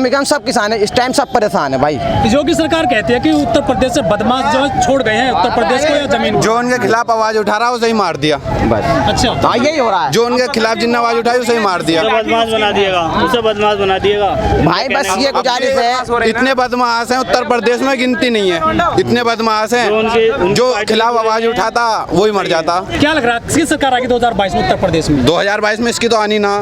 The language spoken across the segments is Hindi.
अमेरिकन सब किसान है, इस टाइम सब परेशान है भाई। योगी सरकार कहती है कि उत्तर प्रदेश से बदमाश जो है छोड़ गए हैं उत्तर प्रदेश को या जमीन को। जो उनके खिलाफ आवाज उठा रहा है उसे ही मार दिया बस। अच्छा, तो यही हो रहा है। जो उनके खिलाफ जिन्हें आवाज उठाई उसे ही मार दिया। बदमाश बना दिएगा, उसे बदमाश बना दिएगा भाई बस ये गुजारिश है, इतने बदमाश हैं उत्तर प्रदेश में गिनती नहीं है, इतने बदमाश हैं। जो खिलाफ आवाज उठाता वही मर जाता। क्या लग रहा है किसकी सरकार आएगी 2022 में उत्तर प्रदेश में? 2022 में इसकी तो आनी ना,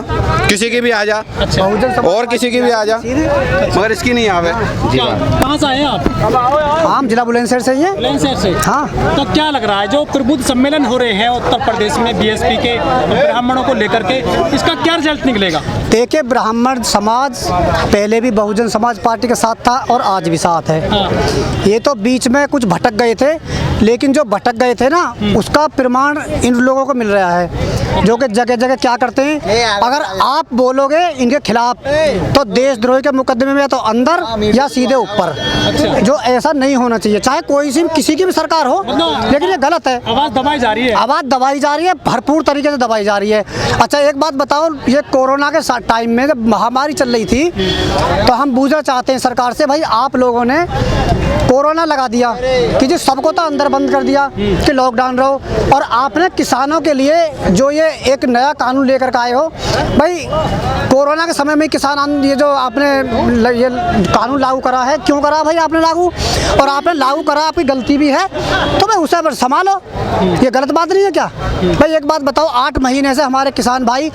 किसी की भी आ जा। अच्छा, और किसी की भी आ जा, मगर इसकी नहीं आवे। कहाँ से आए हैं आप? हम जिला बुलंदशहर से ही हैं। बुलंदशहर से। हाँ। तो क्या लग रहा है जो प्रबुद्ध सम्मेलन हो रहे हैं उत्तर प्रदेश में बीएसपी के ब्राह्मणों को लेकर के, इसका क्या रिजल्ट निकलेगा? देखिए, ब्राह्मण समाज पहले भी बहुजन समाज पार्टी के साथ था और आज भी साथ है। हाँ। ये तो बीच में कुछ भटक गए थे, लेकिन जो भटक गए थे ना उसका प्रमाण इन लोगों को मिल रहा है, जो कि जगह जगह क्या करते हैं। अगर आप बोलोगे इनके खिलाफ तो देशद्रोही के मुकदमे में या तो अंदर या सीधे ऊपर। अच्छा। जो ऐसा नहीं होना चाहिए, चाहे कोई सी किसी की भी सरकार हो, लेकिन ये गलत है। आवाज दबाई जा रही है। आवाज दबाई जा रही है, भरपूर तरीके से दबाई जा रही है। अच्छा, एक बात बताओ, ये कोरोना के टाइम में जब महामारी चल रही थी तो हम पूछना चाहते हैं सरकार से, भाई आप लोगों ने कोरोना लगा दिया कि जी सबको तो अंदर बंद कर दिया कि लॉकडाउन रहो, और आपने किसानों के लिए जो ये एक नया कानून लेकर के आए हो, भाई कोरोना के समय में किसान ये जो आपने ये कानून लागू करा है, क्यों करा भाई आपने लागू? और आपने लागू करा, आपकी गलती भी है तो भाई उसे संभालो, ये गलत बात नहीं है क्या? भाई एक बात बताओ, 8 महीने से हमारे किसान भाई,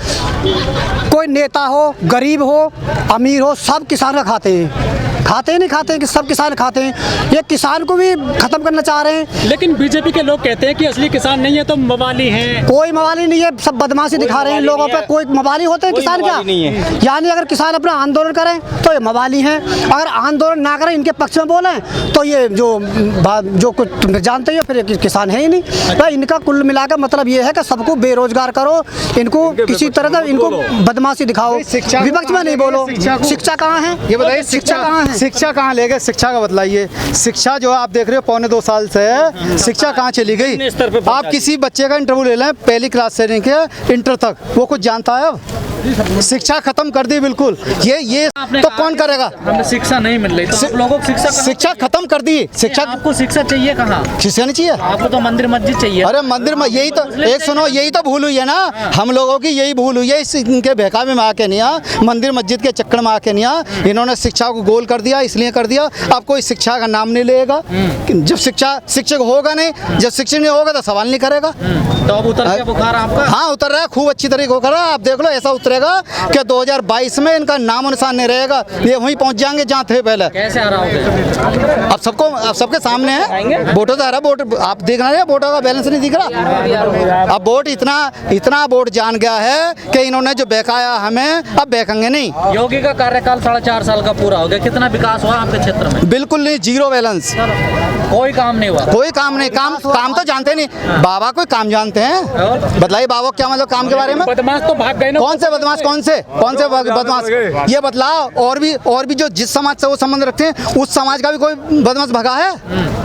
कोई नेता हो, गरीब हो, अमीर हो, सब किसान का खाते हैं, खाते नहीं खाते हैं कि सब किसान खाते हैं। ये किसान को भी खत्म करना चाह रहे हैं। लेकिन बीजेपी के लोग कहते हैं कि असली किसान नहीं है तो मवाली हैं। कोई मवाली नहीं है, सब बदमाशी दिखा रहे हैं लोगों पे। कोई मवाली होते हैं किसान क्या? यानी अगर किसान अपना आंदोलन करें तो ये मवाली हैं, अगर आंदोलन ना करें, इनके पक्ष में बोलें तो ये जो कुछ जानते हो फिर ये किसान है ही नहीं। तो इनका कुल मिलाकर मतलब ये है कि सबको बेरोजगार करो, इनको किसी तरह से इनको बदमाशी दिखाओ, विपक्ष में नहीं बोलो। शिक्षा कहाँ है ये बताइए, शिक्षा कहाँ है? शिक्षा कहाँ ले गए? शिक्षा का बतलाइए। शिक्षा जो आप देख रहे हो पौने 2 साल से है, शिक्षा कहाँ चली गई? आप किसी बच्चे का इंटरव्यू ले लें, पहली क्लास से लेकर इंटर तक, वो कुछ जानता है? अब शिक्षा खत्म कर दी बिल्कुल। ये तो कौन करेगा? हमें शिक्षा नहीं मिल रही, तो आप लोगों को शिक्षा खत्म कर दी। शिक्षा आपको शिक्षा चाहिए कहाँ? शिक्षा नहीं चाहिए आपको तो मंदिर मस्जिद चाहिए। अरे मंदिर में यही तो एक सुनो, यही तो भूल हुई है ना हम लोगों की, यही भूल हुई है। इनके बहकावे में आके नहीं आ, मंदिर मस्जिद के चक्कर में आके नहीं आ, इन्होंने शिक्षा को गोल कर दिया, इसलिए कर दिया। अब कोई शिक्षा का नाम नहीं लेगा, जब शिक्षक होगा नहीं, जब शिक्षक नहीं होगा तो सवाल नहीं करेगा। तो अब उतर गया बुखार आपका? हाँ उतर रहा है, खूब अच्छी तरीके उतर रहा है। आप देख लो, ऐसा उतरेगा कि 2022 में इनका नाम निशान नहीं रहेगा, ये वहीं पहुंच जाएंगे जहाँ थे पहले। कैसे आ रहा होगा? अब सबके सामने है, वोटों से आ रहा, वोट आप देख रहे हैं, वोटों का बैलेंस नहीं दिख रहा। अब वोट इतना वोट जान गया है कि इन्होंने जो बहकाया हमें, अब बहकेंगे नहीं। योगी का कार्यकाल 4.5 साल का पूरा हो गया, कितना विकास हुआ आपके क्षेत्र में? बिल्कुल नहीं, जीरो बैलेंस, कोई काम नहीं हुआ। कोई काम नहीं। काम तो जानते नहीं बाबा, कोई काम जानते हैं? बतलाइए बाबा, क्या मतलब काम के बारे में? बदमाश तो भाग गए ना। कौन से बदमाश? कौन से बदमाश? ये बतलाओ। और भी जो जिस समाज से वो संबंध रखते हैं, उस समाज का भी कोई बदमाश भगा है?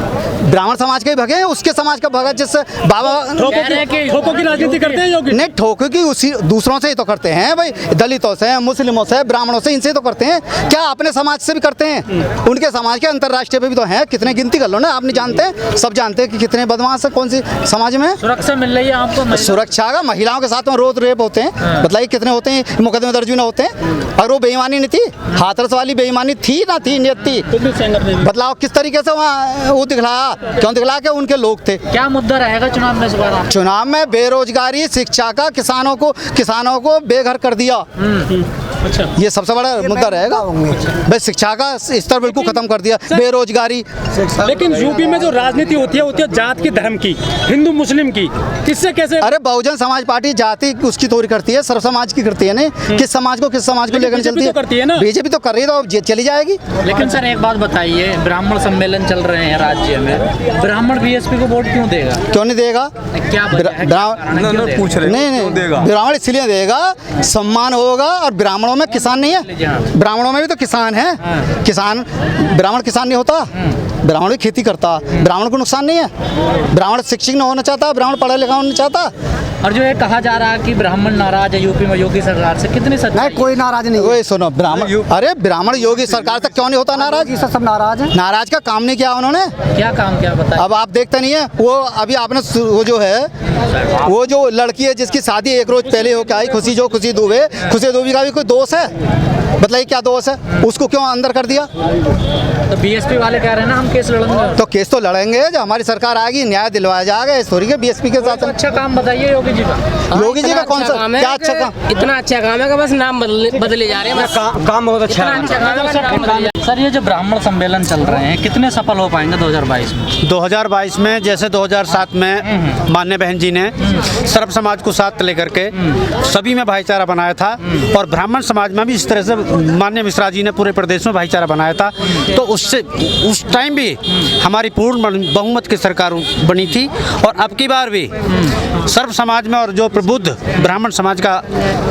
ब्राह्मण समाज के भगे हैं, उसके समाज का भगा, जिससे बाबा ठोकों की राजनीति करते हैं योगी। नहीं, ठोकों की उसी दूसरों से ही तो करते हैं भाई, दलितों से, मुस्लिमों से, ब्राह्मणों से, इनसे तो करते हैं। क्या अपने समाज से भी करते हैं? उनके समाज के अंतर्राष्ट्रीय पे भी तो हैं, कितने गिनती कर लो ना, आप नहीं जानते, सब जानते हैं कि कितने बदमाश है कौन सी समाज में। सुरक्षा मिल रही है आपको? सुरक्षा का महिलाओं के साथ में रोज रेप होते हैं, बताइए कितने होते हैं, मुकदमे दर्ज भी ना होते हैं। और वो बेईमानी नहीं थी, हाथरस वाली बेईमानी थी ना, थी नियत थी। बतलाओ किस तरीके से वहाँ वो दिखलाया, क्यों दिखला के उनके लोग थे। क्या मुद्दा रहेगा चुनाव में इस बार? चुनाव में बेरोजगारी, शिक्षा का, किसानों को बेघर कर दिया। अच्छा, ये सबसे बड़ा मुद्दा रहेगा। भाई शिक्षा का स्तर बिल्कुल खत्म कर दिया, बेरोजगारी। लेकिन यूपी में जो राजनीति होती है जात की, धर्म की, हिंदू मुस्लिम की, किससे कैसे? अरे बहुजन समाज पार्टी जाति उसकी तोरी करती है, सर्व समाज की करती है नहीं, किस समाज को लेकर चलती है? करती है ना, बीजेपी तो कर रही है, तो चली जाएगी। लेकिन सर एक बात बताइए, ब्राह्मण सम्मेलन चल रहे हैं राज्य में, ब्राह्मण बीएसपी को वोट क्यों देगा? क्यों नहीं देगा? क्या पूछ रहे? नहीं, ब्राह्मण इसलिए देगा, सम्मान होगा। और ब्राह्मणों में किसान नहीं है, ब्राह्मणों में भी तो किसान है। किसान, ब्राह्मण किसान नहीं होता, ब्राह्मण की खेती करता, ब्राह्मण को नुकसान नहीं है? ब्राह्मण शिक्षित नहीं होना चाहता, ब्राह्मण पढ़ा लिखा होना चाहता? और जो ये कहा जा रहा है कि ब्राह्मण नाराज है यूपी में योगी सरकार से, कितनी सच्चाई नहीं, कोई नाराज नहीं है। वही सुनो, ब्राह्मण, अरे ब्राह्मण योगी सरकार से क्यों नहीं होता नाराज? जी सर, सब नाराज हैं। नाराज का काम नहीं किया उन्होंने। क्या काम क्या बताया? अब आप देखते नहीं है वो, अभी आपने वो जो है, वो जो लड़की है जिसकी शादी एक रोज पहले होकर आई, खुशी दुबे का भी कोई दोष है? बताइए क्या दोष है? उसको क्यों अंदर कर दिया? तो बीएसपी वाले कह रहे हैं ना हम केस लड़ेंगे। तो केस तो लड़ेंगे, जो हमारी सरकार आएगी न्याय दिलवाया जाएगा। इस थोड़ी के बीएसपी के साथ। अच्छा काम बताइए योगी जी का। योगी जी का कौन सा क्या अच्छा काम? इतना अच्छा काम है कि बस नाम बदले जा रहे हैं। काम बहुत अच्छा है। सर ये जो ब्राह्मण सम्मेलन चल रहे हैं कितने सफल हो पाएंगे 2022 में? 2022 में जैसे 2007 में मान्य बहन जी ने सर्व समाज को साथ लेकर के सभी में भाईचारा बनाया था, और ब्राह्मण समाज में भी इस तरह से मान्य मिश्रा जी ने पूरे प्रदेश में भाईचारा बनाया था। तो उससे उस टाइम भी हमारी पूर्ण बहुमत की सरकार बनी थी, और अब की बार भी सर्व समाज में और जो प्रबुद्ध ब्राह्मण समाज का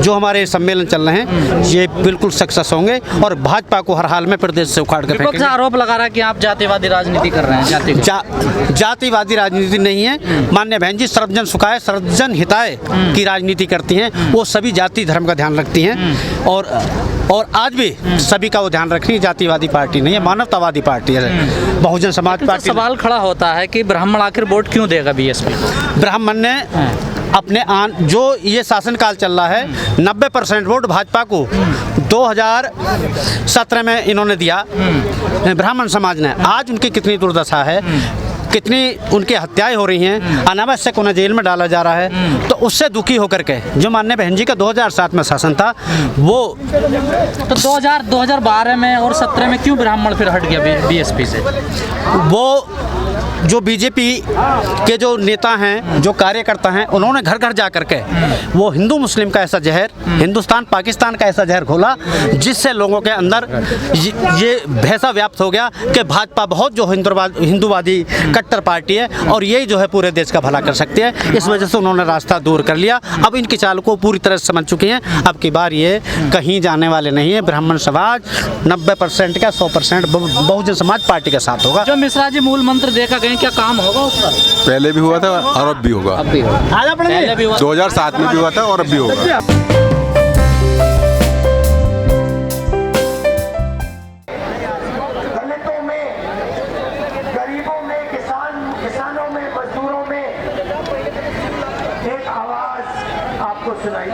जो हमारे सम्मेलन चल रहे हैं ये बिल्कुल सक्सेस होंगे, और भाजपा को हर हाल में प्रदेश से उखाड़ कर विपक्ष आरोप लगा रहा है कि आप जातिवादी राजनीति कर रहे हैं। जातिवादी राजनीति नहीं है। मान्य बहन जी सर्वजन सुखाय सर्वजन हिताय की राजनीति करती हैं। वो सभी जाति धर्म का ध्यान रखती हैं, और आज भी सभी का वो ध्यान रखनी। जातिवादी पार्टी नहीं है, मानवतावादी पार्टी है बहुजन समाज पार्टी। सवाल खड़ा होता है कि ब्राह्मण आखिर वोट क्यों देगा बीएसपी को? ब्राह्मण ने अपने जो ये शासनकाल चल रहा है 90% वोट भाजपा को 2017 में इन्होंने दिया ब्राह्मण समाज ने। आज उनकी कितनी दुर्दशा है, कितनी उनकी हत्याएं हो रही हैं, अनावश्यक उन्हें जेल में डाला जा रहा है। तो उससे दुखी होकर के जो मान्य बहन जी का 2007 में शासन था वो तो 2012 में और 17 में क्यों ब्राह्मण फिर हट गया बीएसपी से? वो जो बीजेपी के जो नेता हैं, जो कार्यकर्ता हैं, उन्होंने घर घर जा करके वो हिंदू मुस्लिम का ऐसा जहर, हिंदुस्तान पाकिस्तान का ऐसा जहर घोला जिससे लोगों के अंदर ये भैसा व्याप्त हो गया कि भाजपा बहुत जो हिंदूवादी कट्टर पार्टी है और यही जो है पूरे देश का भला कर सकती है। इस वजह से उन्होंने रास्ता दूर कर लिया। अब इनकी चाल को पूरी तरह से समझ चुके हैं। अब की बार ये कहीं जाने वाले नहीं है। ब्राह्मण समाज 90% का 100% बहुजन समाज पार्टी के साथ होगा। जो मिश्रा जी मूल मंत्र देखा गए, क्या काम होगा उस पर? पहले भी हुआ था और अब भी होगा। पहले भी हुआ 2007 में भी हुआ था और अब भी होगा। दलितों में, गरीबों में, किसानों में, मजदूरों में एक आवाज आपको सुनाई।